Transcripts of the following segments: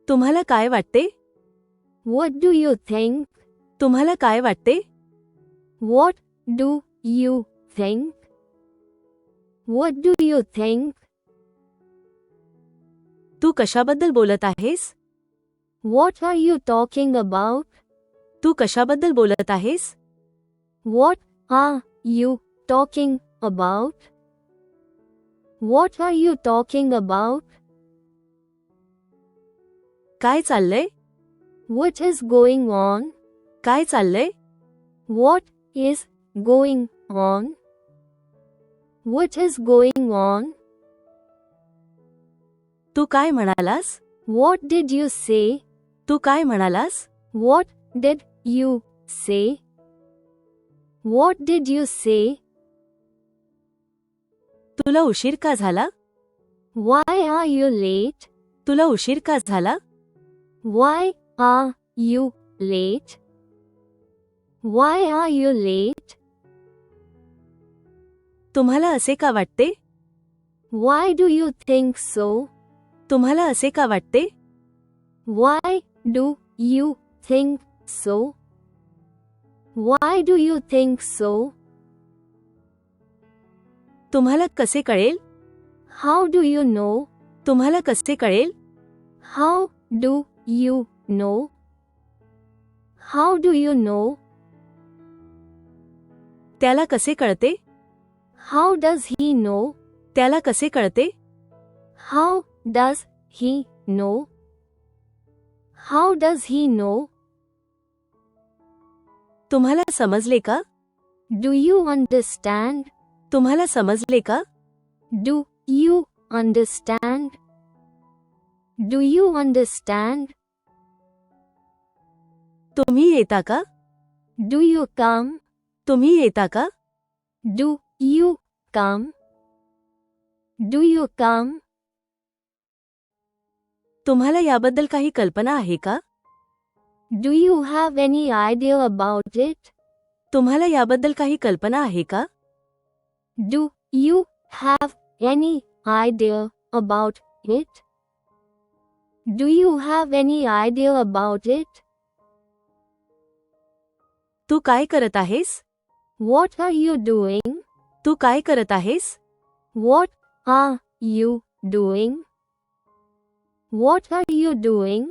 तुम्हाला काय वाटते? What do you think? तुम्हाला काय वाटते? What do you think? What do you think? तू कशाबद्दल बोलत आहेस? What are you talking about? तू कशाबद्दल बोलत आहेस? What are you talking about? What are you talking about? काय चाललंय? What is going on? काय चाललंय? What is going on? What is going on? तू काय म्हणालास? What did you say? तू काय म्हणालास? What did you say? What did you say? तुला उशीर का झाला? Why are you late? तुला उशीर का झाला? Why are you late? Why are you late? तुम्हाला असे का वाटते? Why do you think so? तुम्हाला असे का वाटते? Why do you think so? Why do you think so? तुम्हाला कसे कळेल? How do you know? तुम्हाला कसे कळेल? How do you know? How do you know? त्याला कसे कळते? How does he know? त्याला कसे कळते? How does he know? How does he know? तुम्हाला समजले का? Do you understand? तुम्हाला समजले का? Do you understand? Do you understand? तुम्ही येता का? Do you come? तुम्ही येता का? Do you come? Do you come? तुम्हाला याबद्दल काही कल्पना आहे का? Do you have any idea about it? तुम्हाला याबद्दल काही कल्पना आहे का? Do you have any idea about it? Do you have any idea about it? तू काय करत आहेस? What are you doing? तू काय करत आहेस? What are you doing? What are you doing?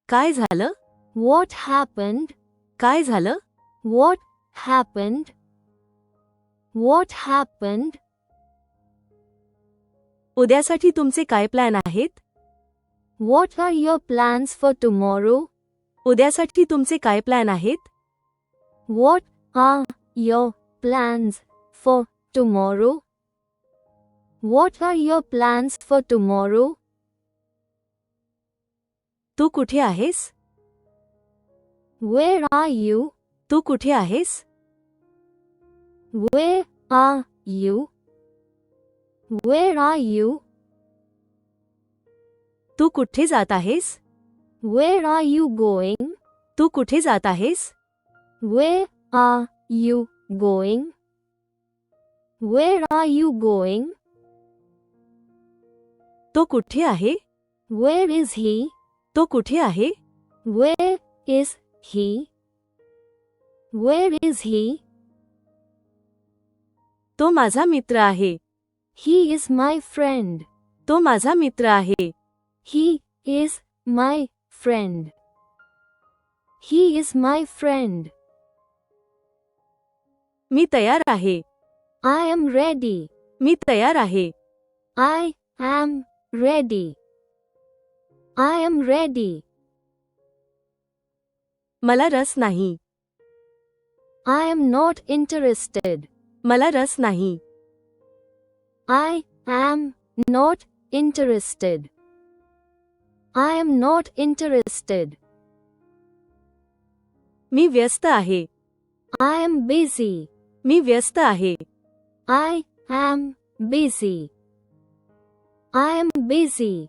काय झालं? What happened? काय झालं? What happened? What happened? उद्यासाठी तुमचे काय प्लॅन आहेत? What are your plans for tomorrow? उद्यासाठी तुमचे काय प्लॅन आहेत? What are your plans for tomorrow? What are your plans for tomorrow? तू कुठे आहेस? Where are you? तू कुठे आहेस? Where are you? Where are you? तू कुठे जात आहेस? Where are you going? तू कुठे जात आहेस? Where are you going? Where are you going? तो कुठे आहे? Where is he? तो कुठे आहे? Where is he? Where is he? तो माझा मित्र आहे. He is my friend. तो माझा मित्र आहे. He is my friend. He is my friend. मी तयार आहे. I am ready. मी तयार आहे. I am ready. I am ready. मला रस नाही. I am not interested. मला रस नाही. I am not interested. I am not interested. मी व्यस्त आहे. I am busy. मी व्यस्त आहे. I am busy. I am busy.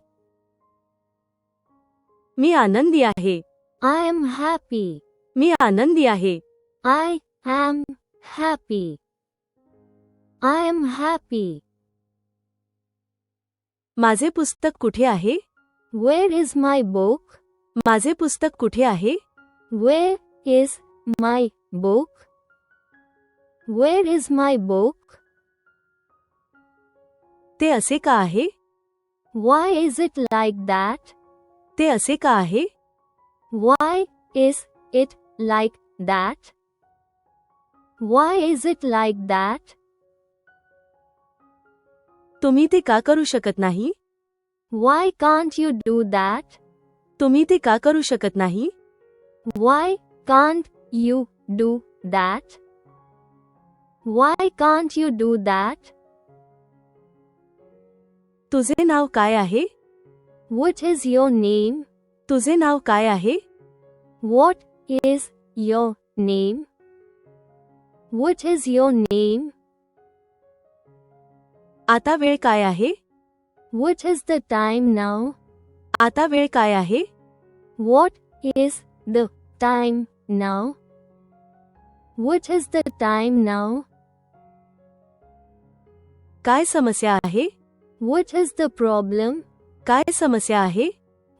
मी आनंदी आहे. I am happy. मी आनंदी आहे. I am happy. I am happy. माझे पुस्तक कुठे आहे? Where is my book? माझे पुस्तक कुठे आहे? Where is my book? Where is my book? ते असे का आहे? Why is it like that? ते असे का आहे? Why is it like that? Why is it like that? तुम्ही ते का करू शकत नाही? Why can't you do that? तुम्ही ते का करू शकत नाही? Why can't you do that? Why can't you do that? तुझे नाव काय आहे? What is your name? तुझे नाव काय आहे? What is your name? What is your name? आता वेळ काय आहे? What is the time now? आता वेळ काय आहे? What is the time now? What is the time now? काय समस्या आहे? What is the problem? काय समस्या आहे?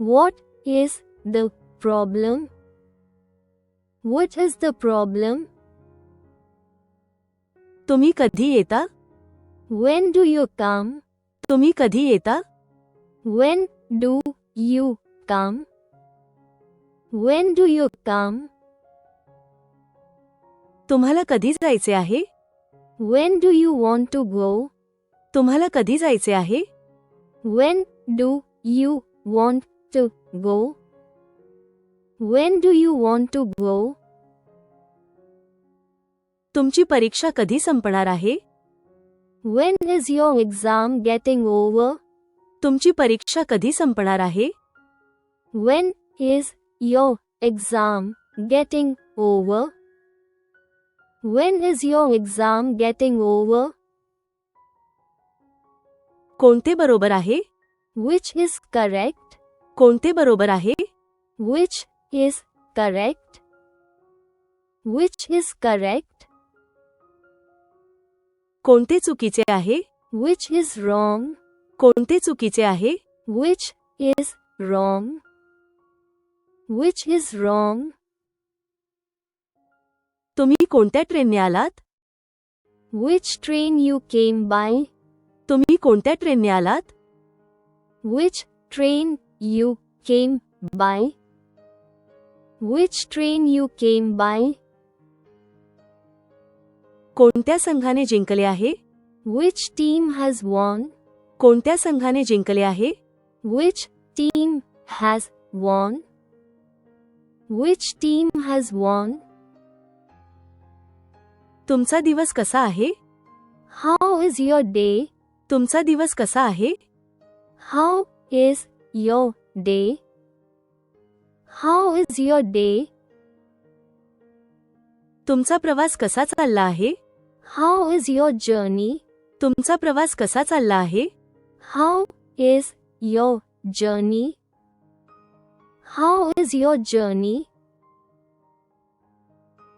What is the problem? What is the problem? तुम्ही कधी येता? When do you come? तुम्ही कधी येता? When do you come? When do you come? तुम्हाला कधी जायचे आहे? When do you want to go? तुम्हाला कधी जायचे आहे? When do you want to go? When do you want to go? तुमची परीक्षा कधी संपणार आहे? When is your exam getting over? तुमची परीक्षा कधी संपणार आहे? When is your exam getting over? When is your exam getting over? कोणते बरोबर आहे? Which is correct? कोणते बरोबर आहे? Which is correct? Which is correct? कोणते चुकीचे आहे? Which is wrong? कोणते चुकीचे आहे? Which is wrong? Which is wrong? तुम्ही कोणत्या ट्रेनने आलात? Which train you came by? तुम्ही कोणत्या ट्रेनने आलात? Which train you came by? Which train you came by? कोणत्या संघाने जिंकले आहे? Which team has won? कोणत्या संघाने जिंकले आहे? Which team has won? Which team has won? तुमचा दिवस कसा आहे? How is your day? तुमचा दिवस कसा आहे? How is your day? How is your day? तुमचा प्रवास कसा चालला आहे? How is your journey? तुमचा प्रवास कसा चालला आहे? How is your journey? How is your journey?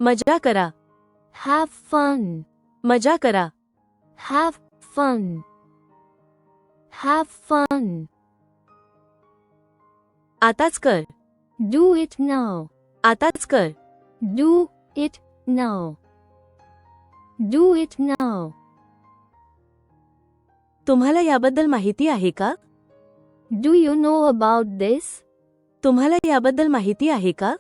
मजा करा. Have fun. मजा करा. Have fun. Have fun. आताच कर. Do it now. आताच कर. Do it now. Do it now. तुम्हाला याबद्दल माहिती आहे का? Do you know about this? तुम्हाला याबद्दल माहिती आहे का?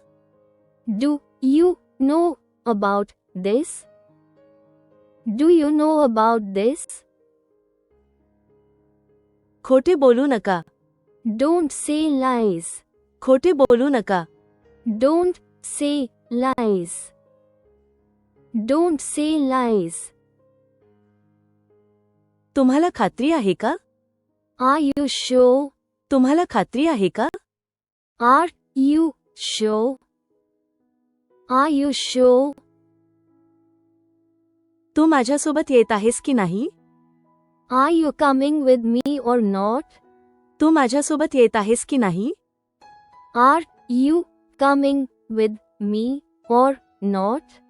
Do you know about this? Do you know about this? खोटे बोलू नका. Don't say lies. खोटे बोलू नका. Don't say lies. Don't say lies. तुम्हाला खात्री आहे का? Are you sure? तुम्हाला खात्री आहे का? Are you sure? Are you sure? तू माझ्यासोबत येत आहेस की नाही? Are you coming with me or not? तू माझ्यासोबत येत आहेस की नाही? Are you coming with me or not?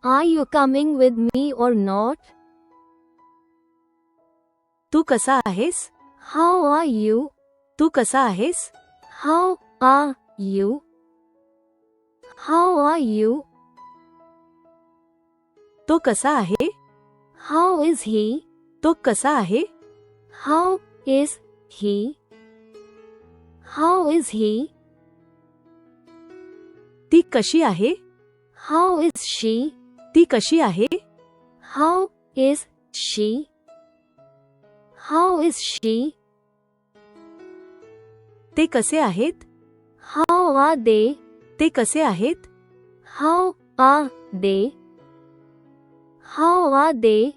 Are you coming with me or not? तू कसा आहेस? How are you? तू कसा आहेस? How are you? How are you? तो कसा आहे? How is he? तो कसा आहे? How is he? How is he? ती कशी आहे? How is she? ती कशी आहे? How is she? How is she? ते कसे आहेत? How are they? ते कसे आहेत? How are they? How are they?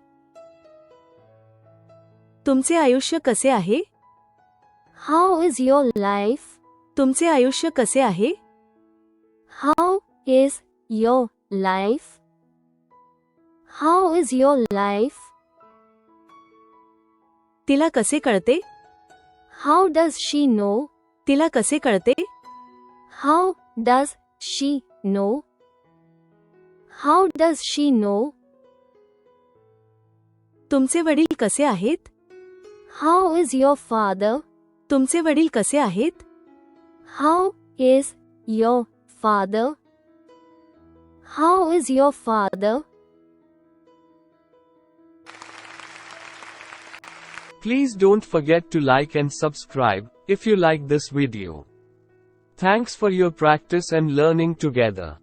तुमचे आयुष्य कसे आहे? How is your life? तुमचे आयुष्य कसे आहे? How is your life? How is your life? तिला कसे कळते? How does she know? तिला कसे कळते? How does she know? How does she know? तुमचे वडील कसे आहेत? How is your father? तुमचे वडील कसे आहेत? How is your father? How is your father? Please don't forget to like and subscribe if you like this video. Thanks for your practice and learning together.